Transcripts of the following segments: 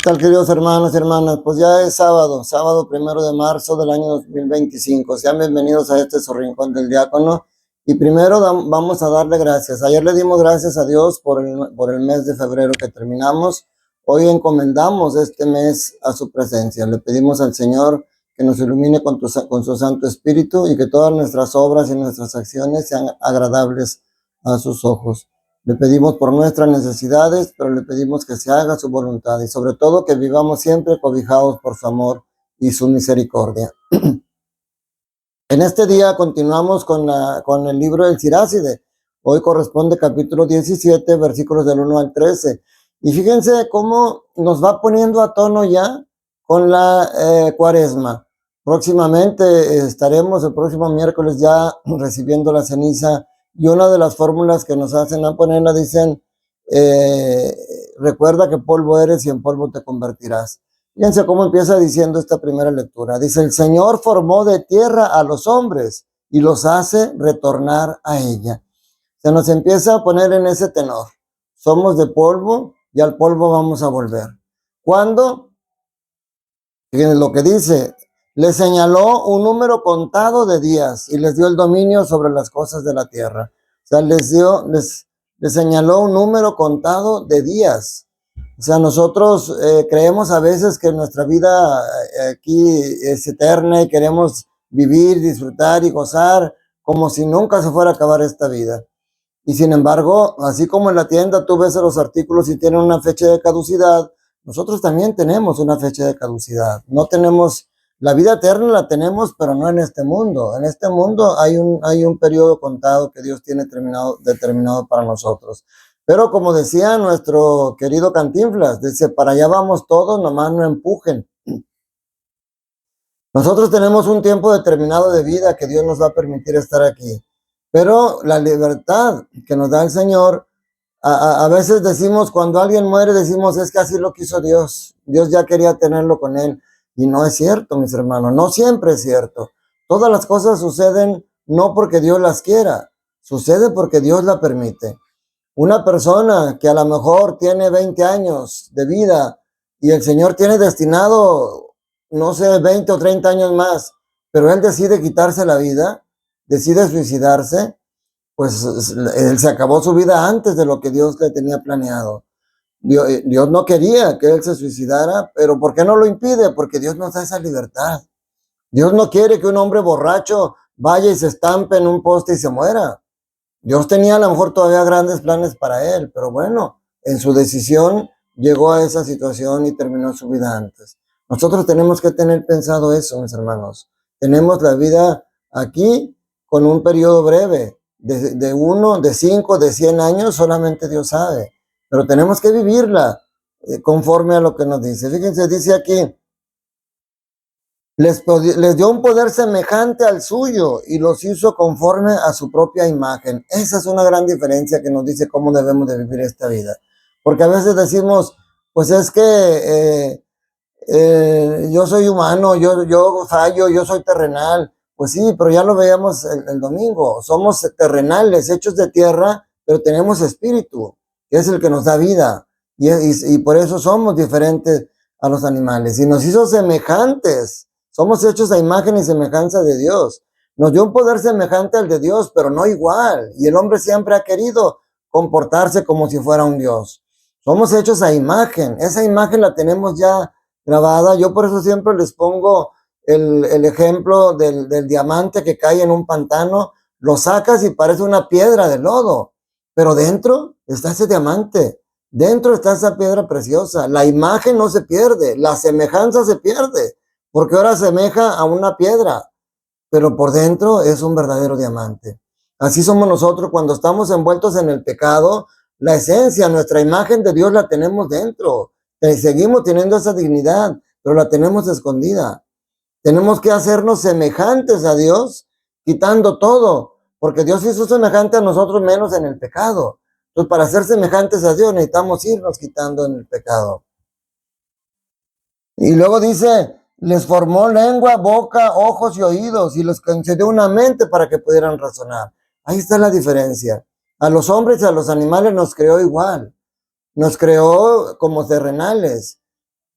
tal, queridos hermanos y hermanas? Pues ya es sábado, sábado 1 de marzo del año 2025. Sean bienvenidos a este su rincón del diácono. Y primero vamos a darle gracias. Ayer le dimos gracias a Dios por el mes de febrero que terminamos. Hoy encomendamos este mes a su presencia. Le pedimos al Señor que nos ilumine con su Santo Espíritu y que todas nuestras obras y nuestras acciones sean agradables a sus ojos. Le pedimos por nuestras necesidades, pero le pedimos que se haga su voluntad y sobre todo que vivamos siempre cobijados por su amor y su misericordia. En este día continuamos con el libro del Siráside. Hoy corresponde capítulo 17, versículos del 1 al 13. Y fíjense cómo nos va poniendo a tono ya con la cuaresma. Próximamente estaremos el próximo miércoles ya recibiendo la ceniza. Y una de las fórmulas que nos hacen a ponerla dicen, recuerda que polvo eres y en polvo te convertirás. Fíjense cómo empieza diciendo esta primera lectura. Dice, el Señor formó de tierra a los hombres y los hace retornar a ella. Se nos empieza a poner en ese tenor. Somos de polvo y al polvo vamos a volver. ¿Cuándo? Fíjense lo que dice. Les señaló un número contado de días y les dio el dominio sobre las cosas de la tierra. O sea, les señaló un número contado de días. O sea, nosotros creemos a veces que nuestra vida aquí es eterna y queremos vivir, disfrutar y gozar como si nunca se fuera a acabar esta vida. Y sin embargo, así como en la tienda tú ves los artículos y tienen una fecha de caducidad, nosotros también tenemos una fecha de caducidad. No tenemos... La vida eterna la tenemos, pero no en este mundo. En este mundo hay un periodo contado que Dios tiene determinado para nosotros. Pero como decía nuestro querido Cantinflas, dice, para allá vamos todos, nomás no empujen. Nosotros tenemos un tiempo determinado de vida que Dios nos va a permitir estar aquí. Pero la libertad que nos da el Señor, a veces decimos, cuando alguien muere, decimos, es que así lo quiso Dios. Dios ya quería tenerlo con él. Y no es cierto, mis hermanos, no siempre es cierto. Todas las cosas suceden no porque Dios las quiera, sucede porque Dios la permite. Una persona que a lo mejor tiene 20 años de vida y el Señor tiene destinado, no sé, 20 o 30 años más, pero él decide quitarse la vida, decide suicidarse, pues él se acabó su vida antes de lo que Dios le tenía planeado. Dios no quería que él se suicidara, pero ¿por qué no lo impide? Porque Dios nos da esa libertad. Dios no quiere que un hombre borracho vaya y se estampe en un poste y se muera. Dios tenía a lo mejor todavía grandes planes para él, pero bueno, en su decisión llegó a esa situación y terminó su vida antes. Nosotros tenemos que tener pensado eso, mis hermanos. Tenemos la vida aquí con un periodo breve, de 5, de 100 años, solamente Dios sabe. Pero tenemos que vivirla conforme a lo que nos dice. Fíjense, dice aquí, les dio un poder semejante al suyo y los hizo conforme a su propia imagen. Esa es una gran diferencia que nos dice cómo debemos de vivir esta vida. Porque a veces decimos, pues es que yo soy humano, yo fallo, yo soy terrenal. Pues sí, pero ya lo veíamos el domingo. Somos terrenales, hechos de tierra, pero tenemos espíritu, que es el que nos da vida. Y por eso somos diferentes a los animales. Y nos hizo semejantes. Somos hechos a imagen y semejanza de Dios. Nos dio un poder semejante al de Dios, pero no igual. Y el hombre siempre ha querido comportarse como si fuera un Dios. Somos hechos a imagen. Esa imagen la tenemos ya grabada. Yo por eso siempre les pongo el ejemplo del diamante que cae en un pantano. Lo sacas y parece una piedra de lodo. Pero dentro está ese diamante. Dentro está esa piedra preciosa. La imagen no se pierde. La semejanza se pierde. Porque ahora asemeja a una piedra, pero por dentro es un verdadero diamante. Así somos nosotros cuando estamos envueltos en el pecado. La esencia, nuestra imagen de Dios la tenemos dentro. Seguimos teniendo esa dignidad, pero la tenemos escondida. Tenemos que hacernos semejantes a Dios, quitando todo, porque Dios hizo semejante a nosotros menos en el pecado. Entonces, para ser semejantes a Dios necesitamos irnos quitando en el pecado. Y luego dice, les formó lengua, boca, ojos y oídos y les concedió una mente para que pudieran razonar. Ahí está la diferencia. A los hombres y a los animales nos creó igual. Nos creó como terrenales.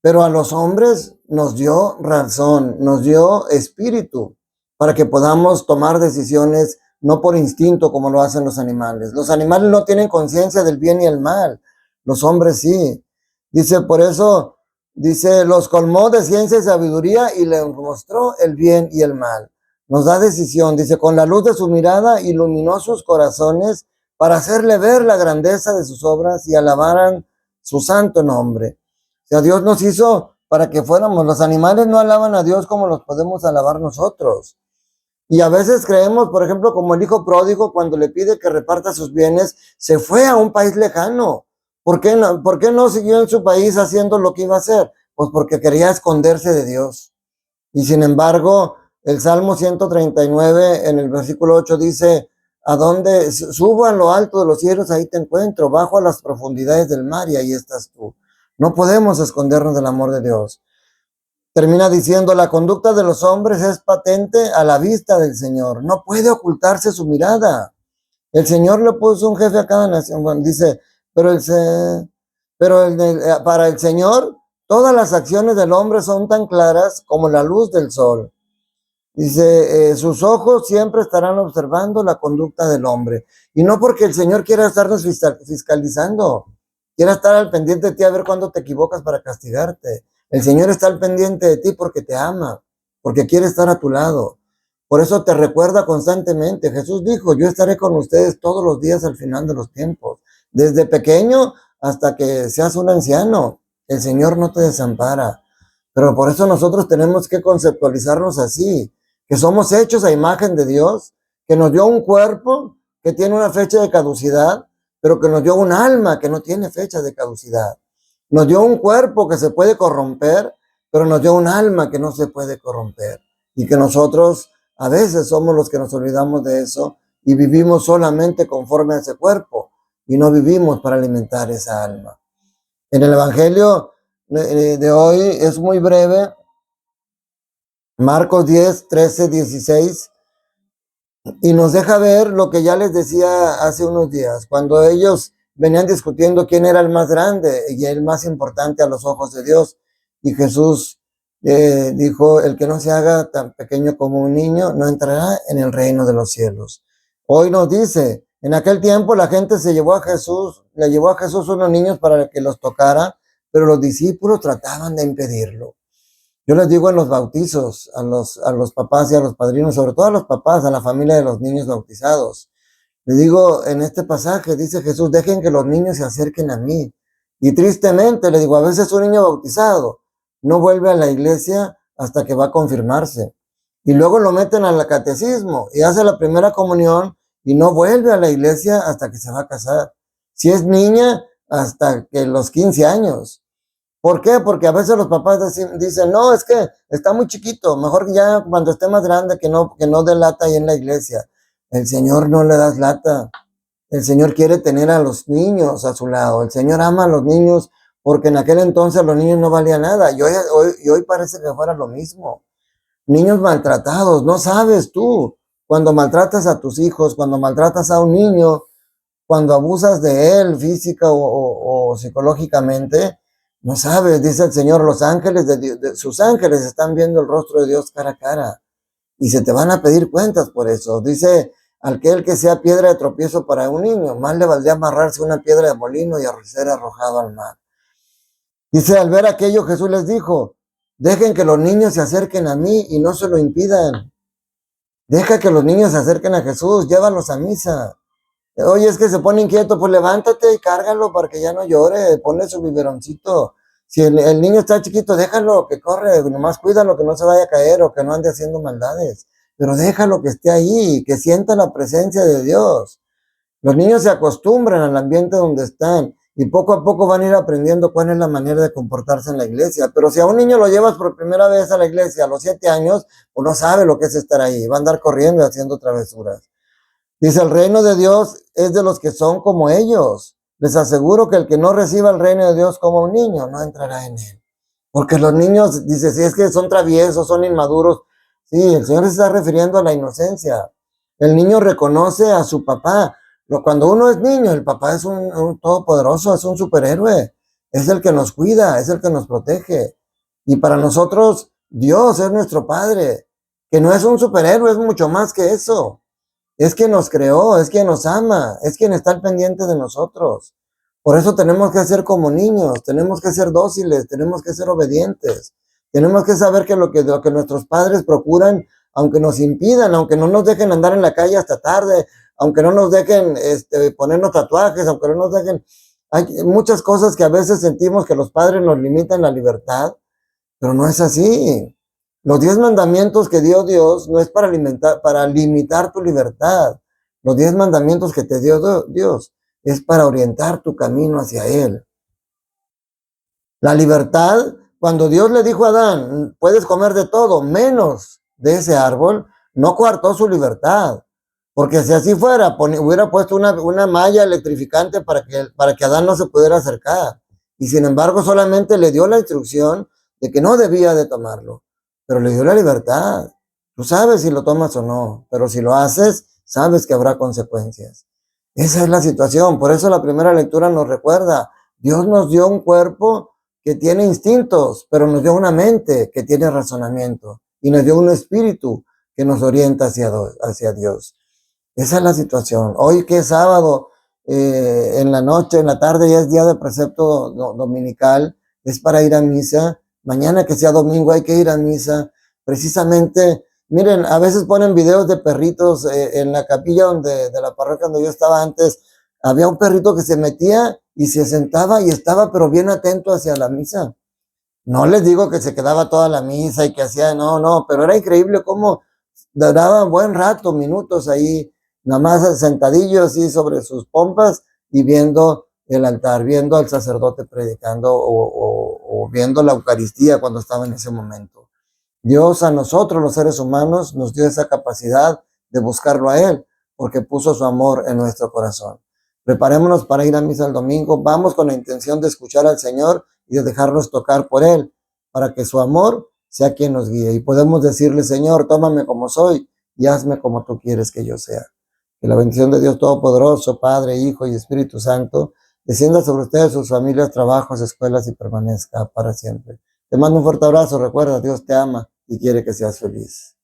pero a los hombres nos dio razón, nos dio espíritu para que podamos tomar decisiones no por instinto como lo hacen los animales. Los animales no tienen conciencia del bien y el mal, los hombres sí. Dice, por eso, dice, los colmó de ciencia y sabiduría y les mostró el bien y el mal. Nos da decisión, dice, con la luz de su mirada iluminó sus corazones para hacerle ver la grandeza de sus obras y alabaran su santo nombre. O sea, Dios nos hizo para que fuéramos. Los animales no alaban a Dios como los podemos alabar nosotros. Y a veces creemos, por ejemplo, como el hijo pródigo, cuando le pide que reparta sus bienes, se fue a un país lejano. ¿Por qué no siguió en su país haciendo lo que iba a hacer? Pues porque quería esconderse de Dios. Y sin embargo, el Salmo 139 en el versículo 8 dice, ¿a dónde subo a lo alto de los cielos? Ahí te encuentro, bajo a las profundidades del mar y ahí estás tú. No podemos escondernos del amor de Dios. Termina diciendo, la conducta de los hombres es patente a la vista del Señor. No puede ocultarse su mirada. El Señor le puso un jefe a cada nación. Bueno, dice, para el Señor, todas las acciones del hombre son tan claras como la luz del sol. Dice, sus ojos siempre estarán observando la conducta del hombre. Y no porque el Señor quiera estarnos fiscalizando, quiera estar al pendiente de ti a ver cuándo te equivocas para castigarte. El Señor está al pendiente de ti porque te ama, porque quiere estar a tu lado. Por eso te recuerda constantemente. Jesús dijo, yo estaré con ustedes todos los días al final de los tiempos. Desde pequeño hasta que seas un anciano, el Señor no te desampara. Pero por eso nosotros tenemos que conceptualizarnos así, que somos hechos a imagen de Dios, que nos dio un cuerpo que tiene una fecha de caducidad, pero que nos dio un alma que no tiene fecha de caducidad. Nos dio un cuerpo que se puede corromper, pero nos dio un alma que no se puede corromper. Y que nosotros a veces somos los que nos olvidamos de eso y vivimos solamente conforme a ese cuerpo y no vivimos para alimentar esa alma. En el Evangelio de hoy es muy breve, Marcos 10, 13, 16, y nos deja ver lo que ya les decía hace unos días, cuando ellos venían discutiendo quién era el más grande y el más importante a los ojos de Dios. Y Jesús dijo, el que no se haga tan pequeño como un niño no entrará en el reino de los cielos. Hoy nos dice, en aquel tiempo la gente le llevó a Jesús unos niños para que los tocara, pero los discípulos trataban de impedirlo. Yo les digo en los bautizos, a los papás y a los padrinos, sobre todo a los papás, a la familia de los niños bautizados. Les digo, en este pasaje dice Jesús, dejen que los niños se acerquen a mí. Y tristemente, le digo, a veces un niño bautizado no vuelve a la iglesia hasta que va a confirmarse. Y luego lo meten al catecismo y hace la primera comunión y no vuelve a la iglesia hasta que se va a casar. Si es niña, hasta que los 15 años. ¿Por qué? Porque a veces los papás dicen, no, es que está muy chiquito, mejor ya cuando esté más grande que no dé lata ahí en la iglesia. El Señor no le das lata. El Señor quiere tener a los niños a su lado. El Señor ama a los niños porque en aquel entonces los niños no valían nada. Y hoy parece que fuera lo mismo. Niños maltratados, no sabes tú. Cuando maltratas a tus hijos, cuando maltratas a un niño, cuando abusas de él física o psicológicamente, no sabes, dice el Señor, los ángeles de Dios, sus ángeles están viendo el rostro de Dios cara a cara y se te van a pedir cuentas por eso. Dice, aquel que sea piedra de tropiezo para un niño, más le valdría amarrarse una piedra de molino y ser arrojado al mar. Dice, al ver aquello, Jesús les dijo, dejen que los niños se acerquen a mí y no se lo impidan. Deja que los niños se acerquen a Jesús, llévalos a misa. Oye, es que se pone inquieto, pues levántate y cárgalo para que ya no llore, ponle su biberoncito. Si el niño está chiquito, déjalo que corre, nomás cuídalo que no se vaya a caer o que no ande haciendo maldades. Pero déjalo que esté ahí, que sienta la presencia de Dios. Los niños se acostumbran al ambiente donde están y poco a poco van a ir aprendiendo cuál es la manera de comportarse en la iglesia. Pero si a un niño lo llevas por primera vez a la iglesia a los 7 años, pues no sabe lo que es estar ahí, va a andar corriendo y haciendo travesuras. Dice, el reino de Dios es de los que son como ellos. Les aseguro que el que no reciba el reino de Dios como un niño, no entrará en él. Porque los niños, dice, si es que son traviesos, son inmaduros. Sí, el Señor se está refiriendo a la inocencia. El niño reconoce a su papá. Cuando uno es niño, el papá es un todopoderoso, es un superhéroe. Es el que nos cuida, es el que nos protege. Y para nosotros, Dios es nuestro Padre, que no es un superhéroe, es mucho más que eso. Es quien nos creó, es quien nos ama, es quien está al pendiente de nosotros. Por eso tenemos que ser como niños, tenemos que ser dóciles, tenemos que ser obedientes. Tenemos que saber que lo que nuestros padres procuran, aunque nos impidan, aunque no nos dejen andar en la calle hasta tarde, aunque no nos dejen ponernos tatuajes, aunque no nos dejen... Hay muchas cosas que a veces sentimos que los padres nos limitan la libertad, pero no es así. Los 10 mandamientos que dio Dios no es para limitar tu libertad. Los 10 mandamientos que te dio Dios es para orientar tu camino hacia Él. La libertad, cuando Dios le dijo a Adán, puedes comer de todo, menos de ese árbol, no coartó su libertad. Porque si así fuera, hubiera puesto una malla electrificante para que Adán no se pudiera acercar. Y sin embargo, solamente le dio la instrucción de que no debía de tomarlo. Pero le dio la libertad. Tú sabes si lo tomas o no, pero si lo haces, sabes que habrá consecuencias. Esa es la situación. Por eso la primera lectura nos recuerda, Dios nos dio un cuerpo que tiene instintos, pero nos dio una mente que tiene razonamiento y nos dio un espíritu que nos orienta hacia Dios. Esa es la situación. Hoy que es sábado, en la noche, en la tarde, ya es día de precepto dominical, es para ir a misa. Mañana que sea domingo hay que ir a misa. Precisamente, miren, a veces ponen videos de perritos en la capilla de la parroquia donde yo estaba antes. Había un perrito que se metía y se sentaba y estaba pero bien atento hacia la misa. No les digo que se quedaba toda la misa y que hacía, no, pero era increíble cómo duraba un buen rato, minutos ahí, nada más sentadillo así sobre sus pompas y viendo el altar, viendo al sacerdote predicando o viendo la Eucaristía cuando estaba en ese momento. Dios a nosotros, los seres humanos, nos dio esa capacidad de buscarlo a Él, porque puso su amor en nuestro corazón. Preparémonos para ir a misa el domingo, vamos con la intención de escuchar al Señor y de dejarnos tocar por Él, para que su amor sea quien nos guíe. Y podemos decirle, Señor, tómame como soy y hazme como tú quieres que yo sea. Que la bendición de Dios Todopoderoso, Padre, Hijo y Espíritu Santo, descienda sobre ustedes, sus familias, trabajos, escuelas y permanezca para siempre. Te mando un fuerte abrazo, recuerda, Dios te ama y quiere que seas feliz.